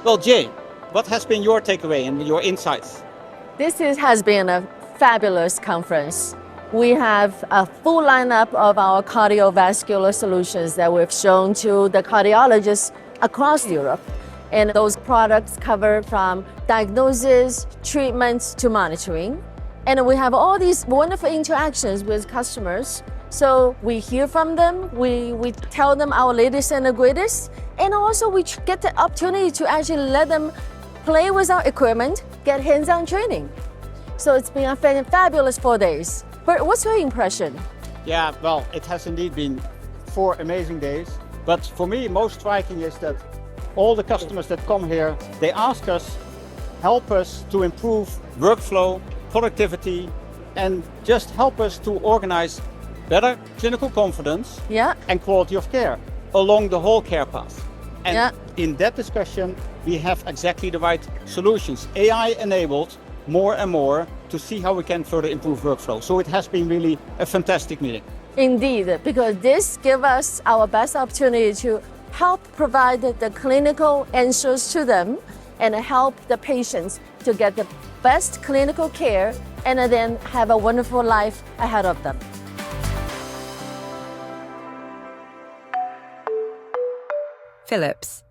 Well, Jay, what has been your takeaway and your insights? Has been a fabulous conference. We have a full lineup of our cardiovascular solutions that we've shown to the cardiologists across Europe. And those products cover from diagnosis, treatments to monitoring. And we have all these wonderful interactions with customers. So we hear from them, we tell them our latest and the greatest, and also we get the opportunity to actually let them play with our equipment, get hands-on training. So it's been a fabulous 4 days. But what's your impression? Yeah, well, it has indeed been 4 amazing days. But for me, most striking is that all the customers that come here, they ask us, help us to improve workflow, productivity, and just help us to organize better clinical confidence and quality of care along the whole care path. And in that discussion, we have exactly the right solutions, AI enabled more and more to see how we can further improve workflow. So it has been really a fantastic meeting. Indeed, because this gives us our best opportunity to help provide the clinical answers to them and help the patients to get the best clinical care and then have a wonderful life ahead of them. Philips.